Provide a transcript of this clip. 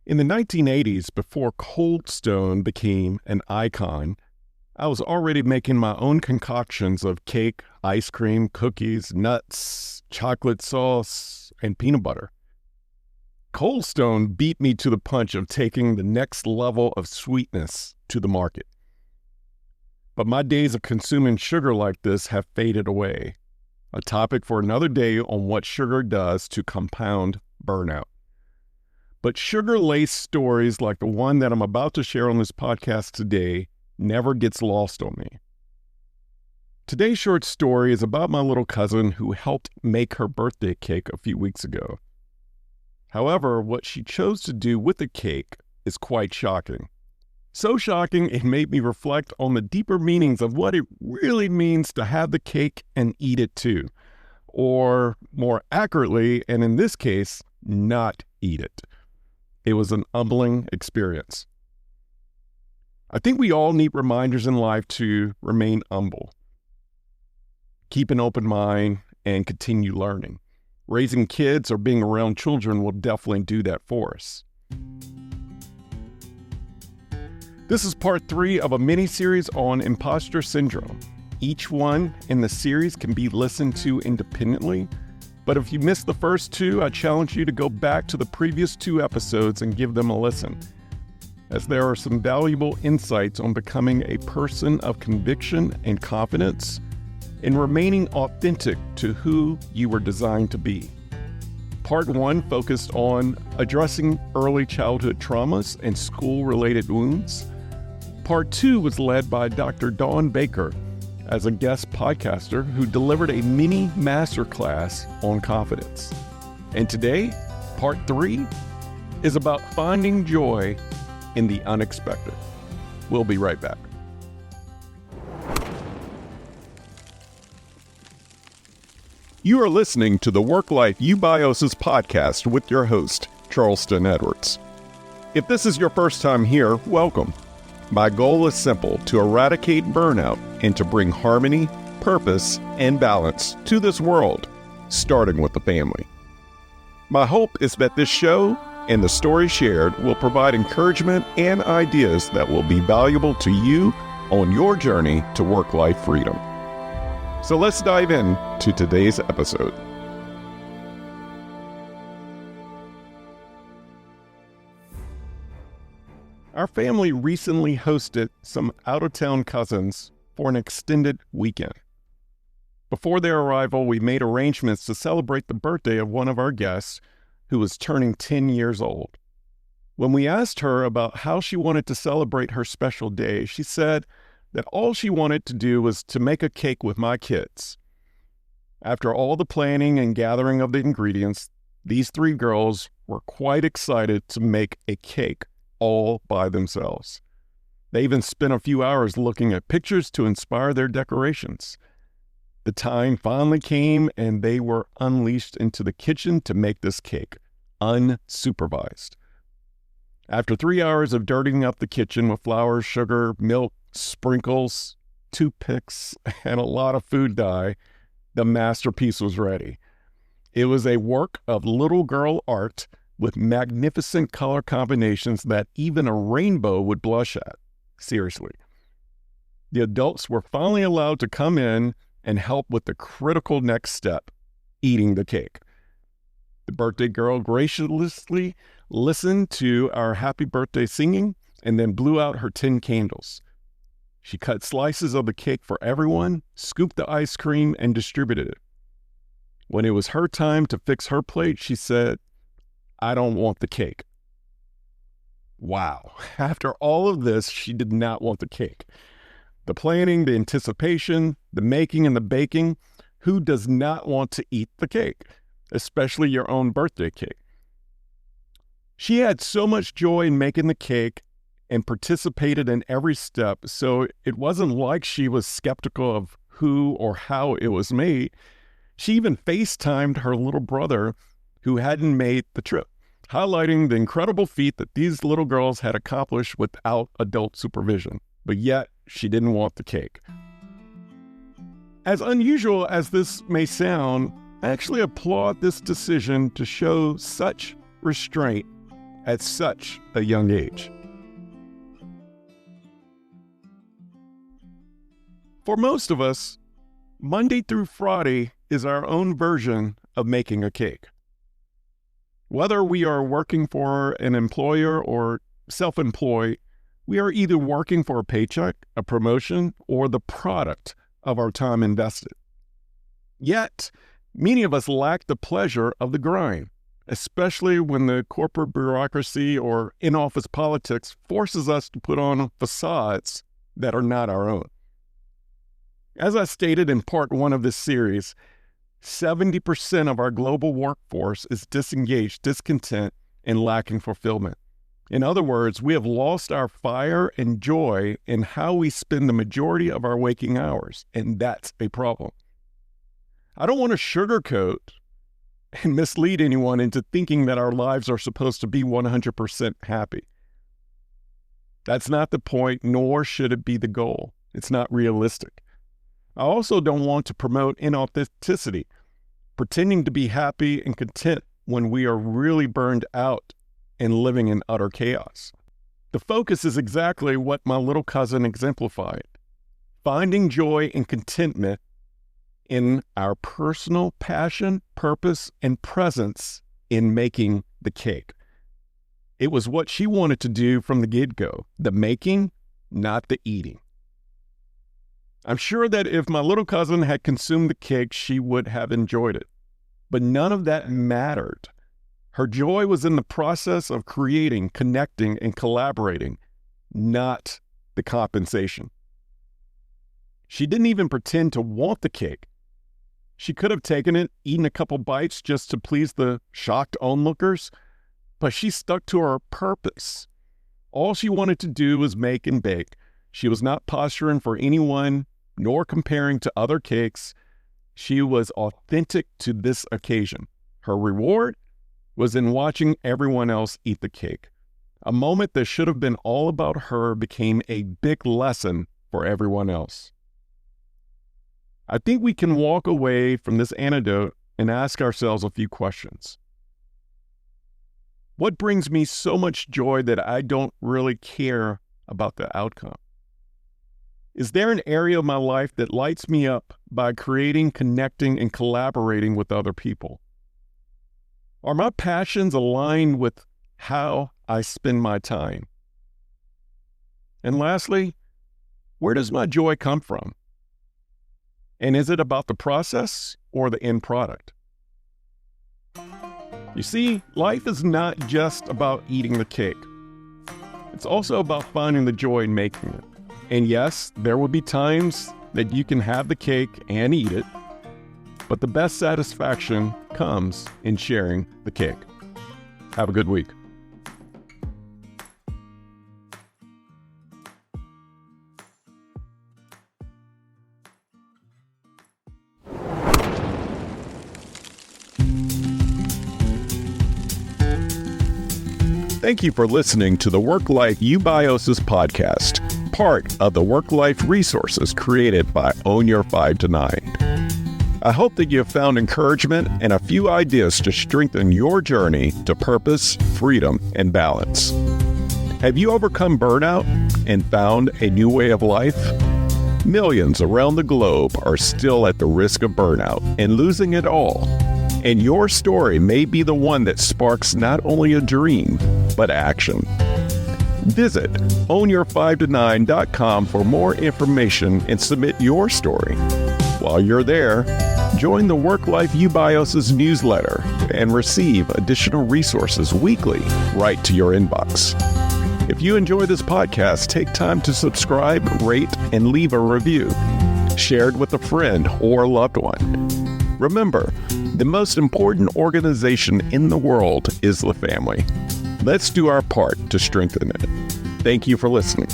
In the 1980s, before Cold Stone became an icon, I was already making my own concoctions of cake, ice cream, cookies, nuts, chocolate sauce, and peanut butter. Cold Stone beat me to the punch of taking the next level of sweetness to the market. But my days of consuming sugar like this have faded away. A topic for another day on what sugar does to compound burnout. But sugar-laced stories like the one that I'm about to share on this podcast today never gets lost on me. Today's short story is about my little cousin who helped make her birthday cake a few weeks ago. However, what she chose to do with the cake is quite shocking. So shocking, it made me reflect on the deeper meanings of what it really means to have the cake and eat it too. Or more accurately, and in this case, not eat it. It was an humbling experience. I think we all need reminders in life to remain humble, keep an open mind, and continue learning. Raising kids or being around children will definitely do that for us. This is part 3 of a mini-series on imposter syndrome. Each one in the series can be listened to independently, but if you missed the first 2, I challenge you to go back to the previous 2 episodes and give them a listen, as there are some valuable insights on becoming a person of conviction and confidence and remaining authentic to who you were designed to be. Part 1 focused on addressing early childhood traumas and school-related wounds. Part 2 was led by Dr. Dawn Baker as a guest podcaster who delivered a mini masterclass on confidence. And today, Part 3 is about finding joy in the unexpected. We'll be right back. You are listening to the Work Life Eubiosis podcast with your host, Charleston Edwards. If this is your first time here, welcome. My goal is simple: to eradicate burnout and to bring harmony, purpose, and balance to this world, starting with the family. My hope is that this show and the story shared will provide encouragement and ideas that will be valuable to you on your journey to work-life freedom. So let's dive in to today's episode. Our family recently hosted some out-of-town cousins for an extended weekend. Before their arrival, we made arrangements to celebrate the birthday of one of our guests who was turning 10 years old. When we asked her about how she wanted to celebrate her special day, she said that all she wanted to do was to make a cake with my kids. After all the planning and gathering of the ingredients, these 3 girls were quite excited to make a cake all by themselves. They even spent a few hours looking at pictures to inspire their decorations. The time finally came and they were unleashed into the kitchen to make this cake, unsupervised. After 3 hours of dirtying up the kitchen with flour, sugar, milk, sprinkles, toothpicks, and a lot of food dye, the masterpiece was ready. It was a work of little girl art with magnificent color combinations that even a rainbow would blush at. Seriously. The adults were finally allowed to come in and help with the critical next step, eating the cake. The birthday girl graciously listened to our happy birthday singing and then blew out her 10 candles. She cut slices of the cake for everyone, scooped the ice cream, and distributed it. When it was her time to fix her plate, she said, "I don't want the cake." Wow. After all of this, she did not want the cake. The planning, the anticipation, the making, and the baking, who does not want to eat the cake, especially your own birthday cake? She had so much joy in making the cake and participated in every step, so it wasn't like she was skeptical of who or how it was made. She even FaceTimed her little brother who hadn't made the trip, highlighting the incredible feat that these little girls had accomplished without adult supervision. But yet, she didn't want the cake. As unusual as this may sound, I actually applaud this decision to show such restraint at such a young age. For most of us, Monday through Friday is our own version of making a cake. Whether we are working for an employer or self-employed, we are either working for a paycheck, a promotion, or the product of our time invested. Yet, many of us lack the pleasure of the grind, especially when the corporate bureaucracy or in-office politics forces us to put on facades that are not our own. As I stated in part 1 of this series, 70% of our global workforce is disengaged, discontent, and lacking fulfillment. In other words, we have lost our fire and joy in how we spend the majority of our waking hours, and that's a problem. I don't want to sugarcoat and mislead anyone into thinking that our lives are supposed to be 100% happy. That's not the point, nor should it be the goal. It's not realistic. I also don't want to promote inauthenticity, pretending to be happy and content when we are really burned out and living in utter chaos. The focus is exactly what my little cousin exemplified: finding joy and contentment in our personal passion, purpose, and presence in making the cake. It was what she wanted to do from the get-go, the making, not the eating. I'm sure that if my little cousin had consumed the cake, she would have enjoyed it. But none of that mattered. Her joy was in the process of creating, connecting, and collaborating, not the compensation. She didn't even pretend to want the cake. She could have taken it, eaten a couple bites just to please the shocked onlookers, but she stuck to her purpose. All she wanted to do was make and bake. She was not posturing for anyone, nor comparing to other cakes. She was authentic to this occasion. Her reward was in watching everyone else eat the cake. A moment that should have been all about her became a big lesson for everyone else. I think we can walk away from this anecdote and ask ourselves a few questions. What brings me so much joy that I don't really care about the outcome? Is there an area of my life that lights me up by creating, connecting, and collaborating with other people? Are my passions aligned with how I spend my time? And lastly, where does my joy come from? And is it about the process or the end product? You see, life is not just about eating the cake. It's also about finding the joy in making it. And yes, there will be times that you can have the cake and eat it, but the best satisfaction comes in sharing the cake. Have a good week. Thank you for listening to the Work-Life Eubiosis podcast, part of the work-life resources created by Own Your 5 to 9. I hope that you have found encouragement and a few ideas to strengthen your journey to purpose, freedom, and balance. Have you overcome burnout and found a new way of life? Millions around the globe are still at the risk of burnout and losing it all. And your story may be the one that sparks not only a dream, but action. Visit ownyour5to9.com for more information and submit your story. While you're there, join the Work-Life Eubiosis newsletter and receive additional resources weekly right to your inbox. If you enjoy this podcast, take time to subscribe, rate, and leave a review. Share it with a friend or loved one. Remember, the most important organization in the world is the family. Let's do our part to strengthen it. Thank you for listening.